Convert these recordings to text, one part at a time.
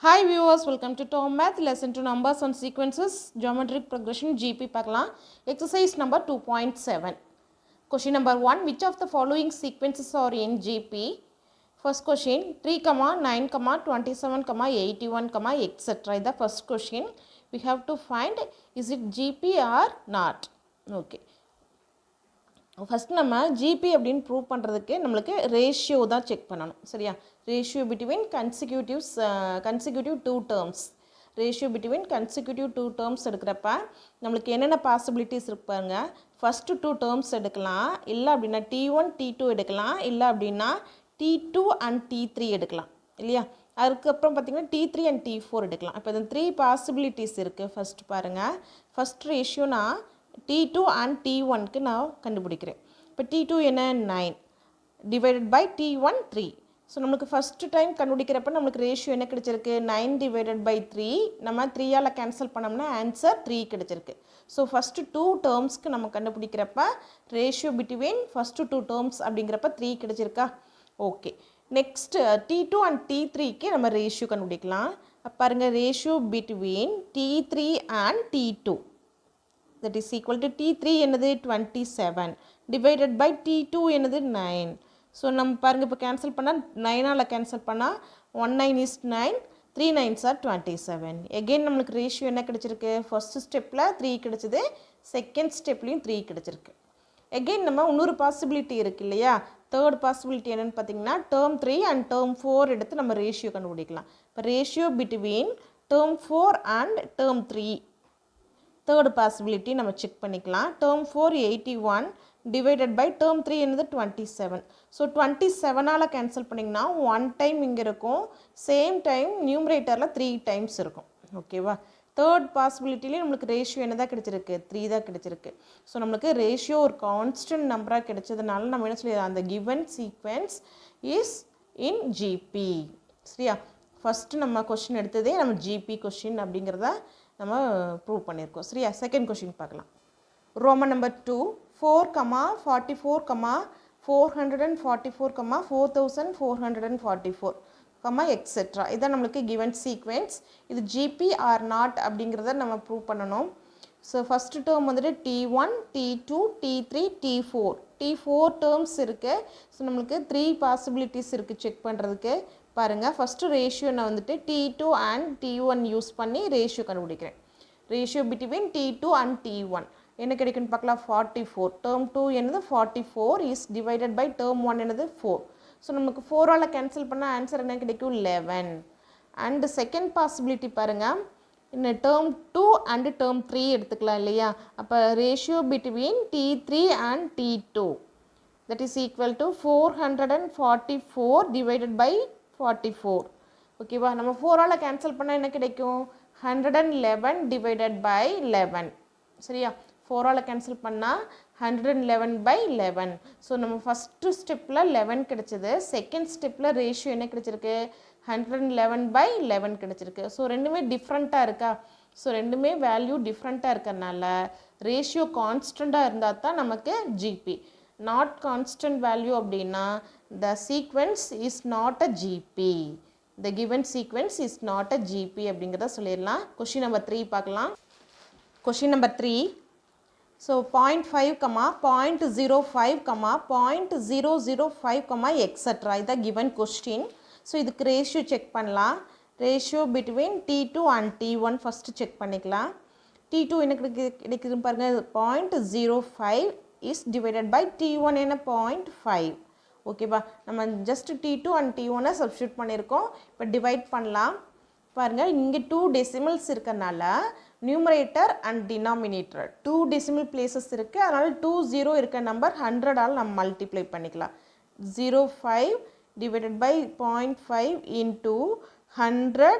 Hi viewers, welcome to Tom Math lesson 2 numbers and sequences geometric progression GP பார்க்கலாம் exercise number 2.7 question number 1 which of the following sequences are in GP first question 3 9 27 81 etc is the first question we have to find is it GP or not okay first நம்ம GP அப்படின்னு prove பண்ணுறதுக்கு நம்மளுக்கு ratio தான் check பண்ணணும் சரியா ratio between consecutive two terms ratio between consecutive two terms எடுக்கிறப்ப நம்மளுக்கு என்னென்ன பாசிபிலிட்டிஸ் இருப்பாங்க ஃபஸ்ட்டு டூ டேர்ம்ஸ் எடுக்கலாம் இல்லை அப்படின்னா T1 T2 எடுக்கலாம் இல்லை அப்படின்னா T2 and T3 எடுக்கலாம் இல்லையா அதுக்கப்புறம் பார்த்திங்கன்னா T3 and T4 எடுக்கலாம் இப்போ இந்த த்ரீ பாசிபிலிட்டிஸ் இருக்குது ஃபஸ்ட்டு பாருங்கள் ஃபஸ்ட் ரேஷியோ நான் T2 and T1க்கு நான் கண்டுபிடிக்கிறேன் இப்போ T2 என்ன 9 டிவைடட் பை T1 3 ஸோ நம்மளுக்கு ஃபஸ்ட்டு டைம் கண்டுபிடிக்கிறப்ப நம்மளுக்கு ரேஷியோ என்ன கிடச்சிருக்கு 9 டிவைடட் பை 3 நம்ம 3ஆல் கேன்சல் பண்ணோம்னா ஆன்சர் 3 கிடச்சிருக்கு ஸோ ஃபஸ்ட்டு டூ டேர்ம்ஸ்க்கு நம்ம கண்டுபிடிக்கிறப்ப ratio between first two terms அப்படிங்கிறப்ப 3 கிடச்சிருக்கா ஓகே நெக்ஸ்ட் T2 and T3க்கு நம்ம ரேஷியோ கண்டுபிடிக்கலாம் பாருங்கள் ratio between T3 and T2 that is equal to T3 என்னது 27 divided by T2 என்னது 9 ஸோ நம்ம பாருங்கள் இப்போ கேன்சல் பண்ணால் 9ஆல் கேன்சல் பண்ணால் 1 9 is 9 3 9s are 27 எகெயின் நம்மளுக்கு ரேஷியோ என்ன கிடச்சிருக்கு ஃபர்ஸ்ட் ஸ்டெப்பில் 3 கிடச்சிது செகண்ட் ஸ்டெப்லேயும் 3 கிடச்சிருக்கு எகெயின் நம்ம இன்னொரு பாசிபிலிட்டி இருக்குது இல்லையா தேர்ட் பாசிபிலிட்டி என்னென்னு பார்த்தீங்கன்னா டேர்ம் 3 அண்ட் டேர்ம் 4 எடுத்து நம்ம ரேஷியோ கண்டுபிடிக்கலாம் இப்போ ratio between term 4 and term 3 third possibility நம்ம செக் பண்ணிக்கலாம் டேர்ம் 4 81 டிவைடட் பை டேர்ம் 3 என்னது 27 ஸோ 27ஆல் கேன்சல் பண்ணிங்கன்னா 1 டைம் இங்கே இருக்கும் சேம் டைம் நியூமரேட்டரில் 3 டைம்ஸ் இருக்கும் ஓகேவா தேர்ட் பாசிபிலிட்டிலே நம்மளுக்கு ரேஷியோ என்ன தான் கிடச்சிருக்கு 3 தான் கிடச்சிருக்கு ஸோ நம்மளுக்கு ரேஷியோ ஒரு கான்ஸ்டன்ட் நம்பராக கிடைச்சதுனால நம்ம என்ன சொல்லிடலாம் அந்த given sequence is in GB சரியா ஃபஸ்ட்டு நம்ம கொஷின் எடுத்ததே நம்ம ஜிபி கொஷின் அப்படிங்கிறத நம்ம ப்ரூவ் பண்ணியிருக்கோம் சரியா செகண்ட் கொஷின் பார்க்கலாம் ரோமன் நம்பர் 2 4 44 444 4444 எக்ஸெட்ரா இதான் நம்மளுக்கு கிவன் சீக்வென்ஸ் இது ஜிபி ஆர் நாட் அப்படிங்கிறத நம்ம ப்ரூவ் பண்ணணும் ஸோ ஃபஸ்ட்டு டேர்ம் வந்துட்டு T1 T2 T3 T4 terms இருக்குது ஸோ நம்மளுக்கு 3 பாசிபிலிட்டிஸ் இருக்குது செக் பண்ணுறதுக்கு பாருங்கள் ஃபஸ்ட்டு ரேஷியோ நான் வந்துட்டு T2 and T1 யூஸ் பண்ணி ரேஷியோ கண்டுபிடிக்கிறேன் ratio between T2 and T1 என்ன கிடைக்குன்னு பார்க்கலாம் 44 டேர்ம் 2 என்னது 44 இஸ் டிவைடட் பை டேர்ம் 1 என்னது 4 ஸோ நமக்கு 4ஆல் கேன்சல் பண்ணால் ஆன்சர் என்ன கிடைக்கும் 11 அண்டு செகண்ட் பாசிபிலிட்டி பாருங்கள் இன்னும் டேர்ம் 2 அண்டு டேர்ம் 3 எடுத்துக்கலாம் இல்லையா அப்போ ratio between T3 and T2 that is equal to 444 divided by 44 ஓகேவா நம்ம 4ஆல் கேன்சல் பண்ணால் என்ன கிடைக்கும் 111 டிவைடட் பை 11 சரியா 4ஆல் கேன்சல் பண்ணால் 111 பை 11 ஸோ நம்ம ஃபஸ்ட்டு ஸ்டெப்பில் 11 கிடச்சிது செகண்ட் ஸ்டெப்பில் ரேஷியோ என்ன கிடச்சிருக்கு 111 பை 11 கிடச்சிருக்கு ஸோ ரெண்டுமே டிஃப்ரெண்ட்டாக இருக்கா ஸோ ரெண்டுமே வேல்யூ டிஃப்ரெண்ட்டாக இருக்கிறனால ரேஷியோ கான்ஸ்டண்ட்டாக இருந்தால் தான் நமக்கு ஜிபி நாட் கான்ஸ்டன்ட் வேல்யூ அப்படின்னா the sequence is not a GP the given sequence is not a GP அப்படிங்கிறத சொல்லிடலாம் கொஷின் நம்பர் 3 பார்க்கலாம் கொஷின் நம்பர் 3 ஸோ 0.5 0.05 0.005 எக்ஸட்ரா இதான் கிவன் கொஸ்டின் ஸோ இதுக்கு ரேஷியோ செக் பண்ணலாம் ratio between T2 and T1 first check பண்ணிக்கலாம் T2 என்ன கிடைக்குதுன்னு பாருங்கள் 0.05 இஸ் டிவைடட் பை T1 என்ன 0.5 ஓகேவா நம்ம just T2 and T1 substitute பண்ணியிருக்கோம் இப்போ டிவைட் பண்ணலாம் பாருங்கள் இங்கே 2 டெசிமல்ஸ் இருக்கனால numerator and denominator 2 decimal places இருக்குது அதனால் 2 0 இருக்க நம்பர் 100ஆல் நம்ம மல்டிப்ளை பண்ணிக்கலாம் 0.5 divided by 0.5 into 100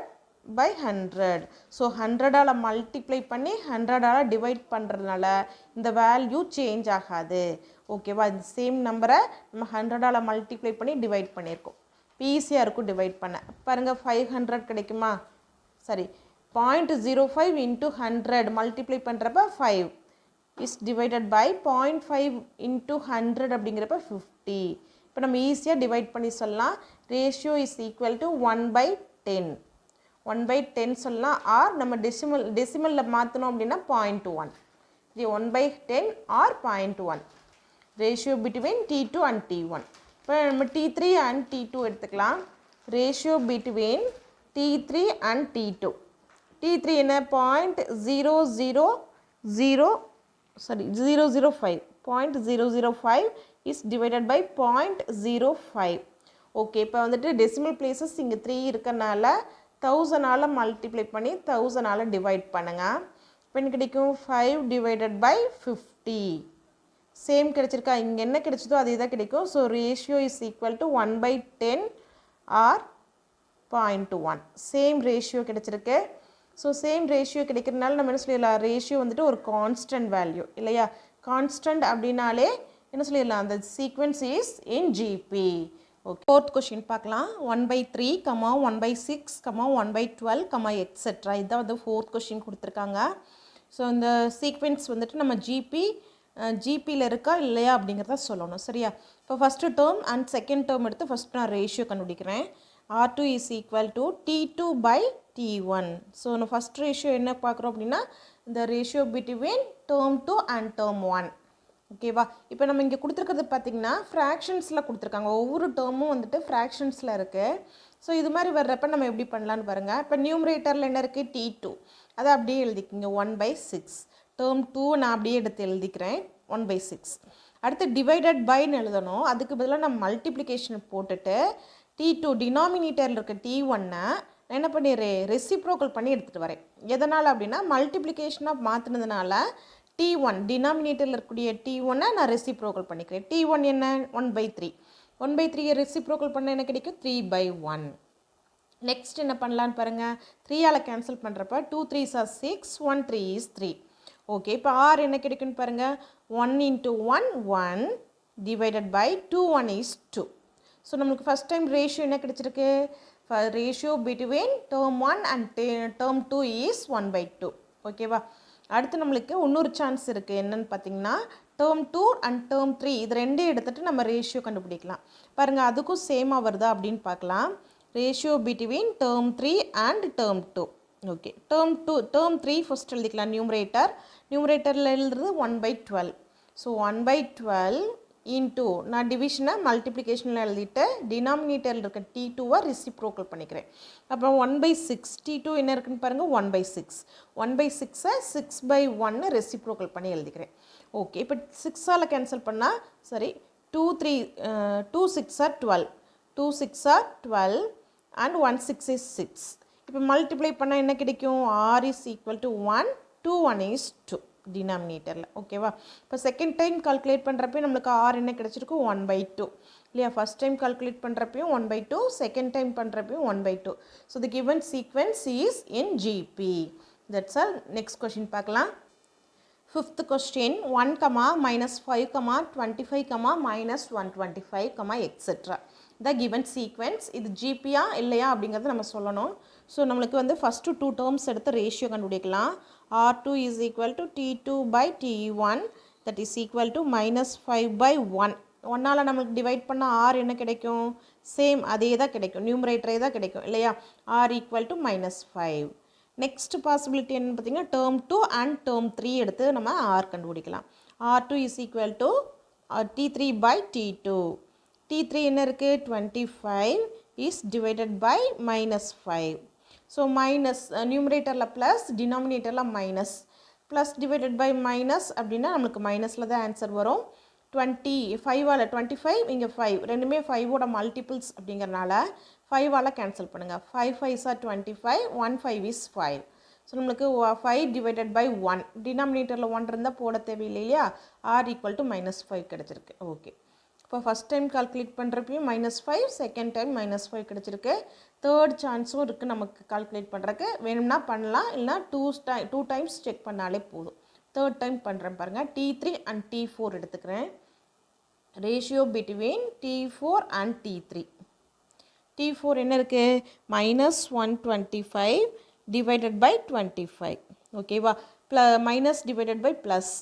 by 100 so 100ஆல் மல்டிப்ளை பண்ணி 100ஆல் டிவைட் பண்ணுறதுனால இந்த வேல்யூ சேஞ்ச் ஆகாது ஓகேவா இந்த சேம் நம்பரை நம்ம 100ஆல் மல்டிப்ளை பண்ணி டிவைட் பண்ணியிருக்கோம் ஈஸியாக இருக்கும் டிவைட் பண்ண பாருங்கள் 500 கிடைக்குமா சரி 0.05 இன்ட்டு 100 மல்டிப்ளை பண்ணுறப்ப 5 இஸ் டிவைடட் பை 0.5 இன்ட்டு 100 அப்படிங்கிறப்ப 50 இப்போ நம்ம ஈஸியாக டிவைட் பண்ணி சொல்லலாம் ரேஷியோ இஸ் ஈக்குவல் டு 1/10 1/10 சொல்லலாம் ஆர் நம்ம டெசிமலில் மாற்றணும் அப்படின்னா 0.1. இது 1/10 or 0.1 ratio between T2 and T1. இப்போ நம்ம T3 அண்ட் T2 எடுத்துக்கலாம். Ratio between T3 and T2. T3 என்ன 0.005 is divided by 0.05. ஓகே, இப்போ வந்துட்டு டெசிமல் பிளேசஸ் இங்கே 3 இருக்கனால 1000ஆல் மல்டிப்ளை பண்ணி 1000ஆல் டிவைட் பண்ணுங்கள். இப்போ என்ன கிடைக்கும் 5 divided by 50. சேம் கிடைச்சிருக்கா, இங்கே என்ன கிடைச்சதோ அதே தான் கிடைக்கும். So ratio is equal to 1/10 or 0.1. Same ratio கிடைச்சிருக்கு. ஸோ சேம் ரேஷியோ கிடைக்கிறதுனால நம்ம என்ன சொல்லிடலாம், ரேஷியோ வந்துட்டு ஒரு கான்ஸ்டன்ட் வேல்யூ இல்லையா. கான்ஸ்டன்ட் அப்படின்னாலே என்ன சொல்லிடலாம், அந்த sequence is in GB. Okay, fourth question பார்க்கலாம். 1/3, 1/6, 1/12, எக்ஸெட்ரா. இதுதான் வந்து ஃபோர்த் கொஷின் கொடுத்துருக்காங்க. ஸோ இந்த சீக்வென்ஸ் வந்துட்டு நம்ம ஜிபியில் இருக்கா இல்லையா அப்படிங்கிறத சொல்லணும். சரியா, இப்போ first term and second term எடுத்து ஃபஸ்ட் நான் ரேஷியோ கண்டுபிடிக்கிறேன். R2 is equal to T2 by T1. So நம்ம ஃபஸ்ட் ரேஷியோ என்ன பார்க்குறோம் அப்படின்னா இந்த ratio between term 2 and term 1. ஓகேவா, இப்போ நம்ம இங்கே கொடுத்துருக்கிறது பார்த்திங்கன்னா ஃப்ராக்ஷன்ஸில் கொடுத்துருக்காங்க. ஒவ்வொரு டேர்மும் வந்துட்டு ஃப்ராக்ஷன்ஸில் இருக்குது. ஸோ இது மாதிரி வர்றப்ப நம்ம எப்படி பண்ணலான்னு பாருங்கள். இப்போ நியூமரேட்டரில் என்ன இருக்குது, T2, அதை அப்படியே எழுதிக்கிங்க 1/6. டேர்ம் 2 நான் அப்படியே எடுத்து எழுதிக்கிறேன் 1/6. அடுத்து டிவைடட் பைன்னு எழுதணும். அதுக்கு பதிலாக நான் மல்டிப்ளிகேஷன் போட்டுட்டு T2 டினாமினேட்டரில் இருக்க T1-ஐ என்ன பண்ணிடுறேன், ரெசிப்ரோக்கல் பண்ணி எடுத்துகிட்டு வரேன். எதனால் அப்படின்னா மல்டிப்ளிகேஷனாக மாற்றினதுனால T1 டினாமினேட்டரில் இருக்கக்கூடிய T1-ஐ நான் ரெசிப்ரோக்கல் பண்ணிக்கிறேன். T1 என்ன 1/3. 1/3 ரெசிப்ரோக்கல் பண்ண என்ன கிடைக்கும் 3/1. நெக்ஸ்ட் என்ன பண்ணலான்னு பாருங்கள். 3ஆல் கேன்சல் பண்ணுறப்ப 2 3s are 6, 1 3 is 3. ஓகே, இப்போ R என்ன கிடைக்குன்னு பாருங்கள். 1 into 1 1 divided by 2 1 is 2. So நம்மளுக்கு ஃபஸ்ட் டைம் ரேஷியோ என்ன கிடைச்சிருக்கு, ratio between term 1 and term 2 is 1/2. ஓகேவா, அடுத்து நம்மளுக்கு இன்னொரு சான்ஸ் இருக்குது. என்னென்னு பார்த்தீங்கன்னா டேர்ம் 2 அண்ட் டேர்ம் 3 இது ரெண்டே எடுத்துகிட்டு நம்ம ரேஷியோ கண்டுபிடிக்கலாம். பாருங்கள், அதுக்கும் சேமாக வருதா அப்படின்னு பார்க்கலாம். Ratio between term 3 and term 2. Okay, term 3 first எழுதிக்கலாம். நியூமரேட்டரில் எழுதுறது 1/12. ஸோ 1/12 இன்டூ நான் டிவிஷனை மல்டிப்ளிகேஷனில் எழுதிட்டு டினாமினேட்டரில் இருக்க T2-ஐ ரெசிப்ரோக்கல் பண்ணிக்கிறேன். அப்புறம் 1/6 T2 என்ன இருக்குன்னு பாருங்கள் 1/6. 1/6-ஐ 6/1 ரெசிப்ரோக்கல் பண்ணி எழுதிக்கிறேன். ஓகே, இப்போ 6ஆல் கேன்சல் பண்ணால் சரி 2 6 are 12. 2 6 are 12 and 1 6 is 6. இப்போ மல்டிப்ளை பண்ணால் என்ன கிடைக்கும், R is equal to 1, 2 1 is 2 டினாமினேட்டரில். ஓகேவா, இப்போ செகண்ட் டைம் கால்குலேட் பண்ணுறப்பையும் நம்மளுக்கு R என்ன கிடச்சிருக்கும் 1/2 இல்லையா. ஃபஸ்ட் டைம் கால்குலேட் பண்ணுறப்பையும் 1/2, செகண்ட் டைம் பண்ணுறப்பையும் 1/2. So the given sequence is in GP. That's all. Next question பார்க்கலாம். Fifth question 1, -5, -25, -125, etcetera. The given sequence. இது ஜிபியா இல்லையா அப்படிங்கிறத நம்ம சொல்லணும். ஸோ நம்மளுக்கு வந்து ஃபஸ்ட்டு 2 டேர்ம்ஸ் எடுத்து ரேஷியோ கண்டுபிடிக்கலாம். R2 is equal to T2 by T1, that is equal to -5/1. 1ஆல் நம்மளுக்கு டிவைட் பண்ணால் R என்ன கிடைக்கும், சேம் அதே தான் கிடைக்கும், நியூமரேட்டரே தான் கிடைக்கும் இல்லையா. R equal to -5. Next possibility என்னன்னு பார்த்தீங்கன்னா டேர்ம் 2 அண்ட் டேர்ம் 3 எடுத்து நம்ம R கண்டுபிடிக்கலாம். R2 is equal to T3 by T2. T3 என்ன இருக்குது 25 is divided by -5. So minus நியூமரேட்டரில் ப்ளஸ் டினாமினேட்டரில் minus, plus divided by minus அப்படின்னா நம்மளுக்கு மைனஸில் தான் ஆன்சர் வரும். 25ஆல் 25 இங்கே 5 ரெண்டுமே 5ஓட மல்டிபிள்ஸ் அப்படிங்கிறனால 5ஆல் கேன்சல் பண்ணுங்கள். 5 5s are 25, 1 5 is 5. ஸோ நம்மளுக்கு 5 divided by 1 டினாமினேட்டரில் 1 இருந்தால் போட தேவையில்லை இல்லையா. R equal to -5 கிடச்சிருக்கு. ஓகே, இப்போ ஃபஸ்ட் டைம் கால்குலேட் பண்ணுறப்பையும் -5, செகண்ட் டைம் -5 கிடச்சிருக்கு. தேர்ட் சான்ஸும் இருக்குது நமக்கு கால்குலேட் பண்ணுறக்கு. வேணும்னா பண்ணலாம், இல்லைனா 2 டைம்ஸ் செக் பண்ணாலே போதும். தேர்ட் டைம் பண்ணுறேன் பாருங்கள். T3 அண்ட் T4 எடுத்துக்கிறேன். Ratio between T4 and T3. T4 என்ன இருக்குது -125 டிவைடட் பை 25. ஓகேவா, minus divided by plus.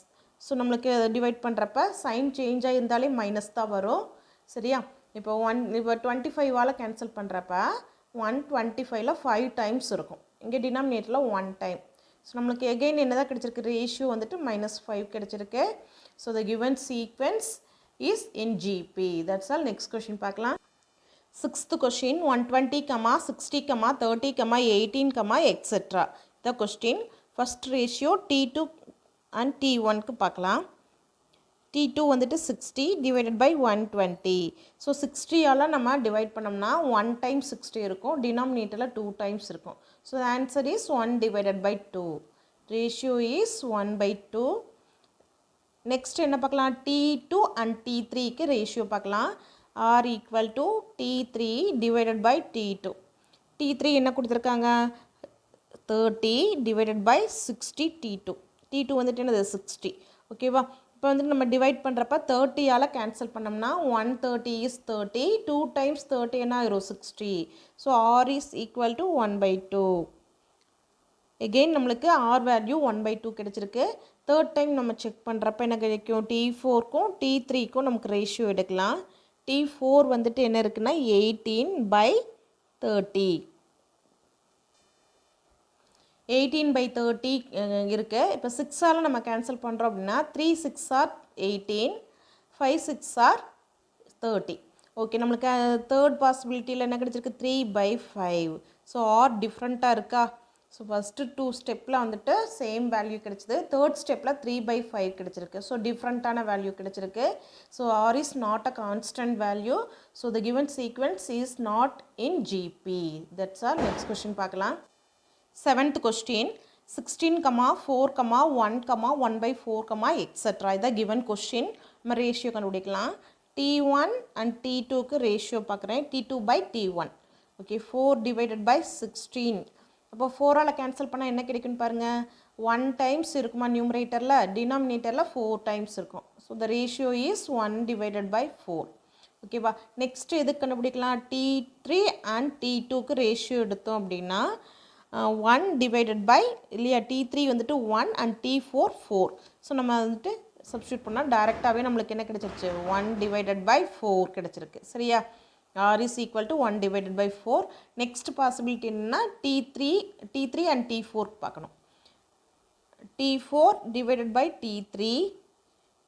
So நம்மளுக்கு டிவைட் பண்ணுறப்ப சைன் சேஞ்ச் ஆகியிருந்தாலே மைனஸ் தான் வரும். சரியா, இப்போ 25ஆல் கேன்சல் பண்ணுறப்ப 125ல 5 டைம்ஸ் இருக்கும். இங்கே டினாமினேட்டரில் 1 டைம். ஸோ நம்மளுக்கு எகெயின் என்ன தான் கிடச்சிருக்கு, ரேஷியோ வந்துட்டு -5 கிடச்சிருக்கு. So the given sequence is in GP. That's all. Next question பார்க்கலாம். 6th question 120, 60, 30, 18, etc. The question first ratio T2 and T1 க்கு பார்க்கலாம். T2 வந்துட்டு 60 divided by 120. ஸோ 60ஆல் நம்ம டிவைட் பண்ணோம்னா 1 டைம் 60 இருக்கும், டினாமினேட்டரில் 2 டைம்ஸ் இருக்கும். So the answer is 1 divided by 2. Ratio is 1 by 2. Next என்ன பார்க்கலாம், T2 and T3க்கு ரேஷியோ பார்க்கலாம். R equal to T3 divided by T2. T3 என்ன கொடுத்துருக்காங்க, 30 divided by 60 T2. T2 வந்துட்டு என்னது 60. ஓகேவா, இப்போ வந்துட்டு நம்ம டிவைட் பண்ணுறப்ப 30ஆல் கேன்சல் பண்ணோம்னா 130 is 30, 2 times 30 என்ன ஆயிரும் 60. So R is equal to 1 by 2. Again நம்மளுக்கு R வேல்யூ 1 by 2 கிடச்சிருக்கு. தேர்ட் டைம் நம்ம செக் பண்ணுறப்ப என்ன கிடைக்கும், T4க்கும் T3க்கும் நமக்கு ரேஷியோ எடுக்கலாம். T4 வந்துட்டு என்ன இருக்குன்னா 18/30. 18/30 இருக்குது. இப்போ 6ஆல் நம்ம கேன்சல் பண்ணுறோம் அப்படின்னா 3 6 are 18, 5 6 are 30. ஓகே, நம்மளுக்கு தேர்ட் பாசிபிலிட்டியில் என்ன கிடச்சிருக்கு, 3/5. ஸோ ஆர் டிஃப்ரெண்ட்டாக இருக்கா. ஸோ ஃபஸ்ட்டு 2 ஸ்டெப்பில் வந்துட்டு சேம் வேல்யூ கிடச்சிது, தேர்ட் ஸ்டெப்பில் 3/5 கிடச்சிருக்கு. ஸோ டிஃப்ரெண்ட்டான வேல்யூ கிடச்சிருக்கு. So R is not a constant value. So the given sequence is not in GP. That's all. Next question பார்க்கலாம். 7th question 16, 4, 1, 1/4, etc. இதான் கிவன் கொஸ்டின். நம்ம ரேஷியோ கண்டுபிடிக்கலாம். T1 and T2க்கு ரேஷியோ பார்க்குறேன். T2/T1. Okay, 4 divided by 16. அப்போ 4ஆல் cancel பண்ணால் என்ன கிடைக்குன்னு பாருங்கள், 1 டைம்ஸ் இருக்குமா நியூமரேட்டரில், டினாமினேட்டரில் 4 டைம்ஸ் இருக்கும். So the ratio is 1 divided by 4. ஓகேவா, நெக்ஸ்ட் எதுக்கு கண்டுபிடிக்கலாம், T3 and T2க்கு ரேஷியோ எடுத்தோம் அப்படின்னா 1 divided by இல்லையா, T3 வந்துட்டு 1 and T4 4. ஸோ நம்ம வந்துட்டு சப்ஸ்டியூட் பண்ணால் டேரெக்டாகவே நம்மளுக்கு என்ன கிடச்சிருச்சு, 1 divided by 4 கிடச்சிருக்கு. சரியா, R is equal to 1 divided by 4. Next possibility என்னன்னா T3 and T4 பார்க்கணும். T4 divided by T3.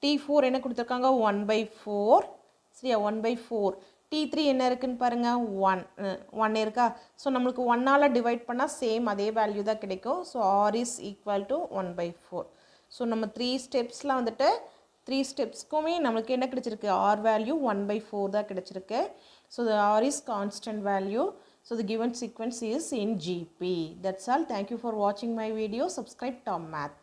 T4 என்ன கொடுத்துருக்காங்க, 1/4. சரியா, 1/4. T3 என்ன இருக்குன்னு பாருங்கள், 1 இருக்கா. ஸோ நம்மளுக்கு 1ஆல் டிவைட் பண்ணால் சேம் அதே வேல்யூ தான் கிடைக்கும். So R is equal to 1/4. So நம்ம 3 ஸ்டெப்ஸில் வந்துட்டு 3 ஸ்டெப்ஸ்க்குமே நம்மளுக்கு என்ன கிடச்சிருக்கு, R வேல்யூ 1/4 தான் கிடச்சிருக்கு. So the R is constant value. So the given sequence is in GP. That's all. Thank you for watching my video. Subscribe Tom Math.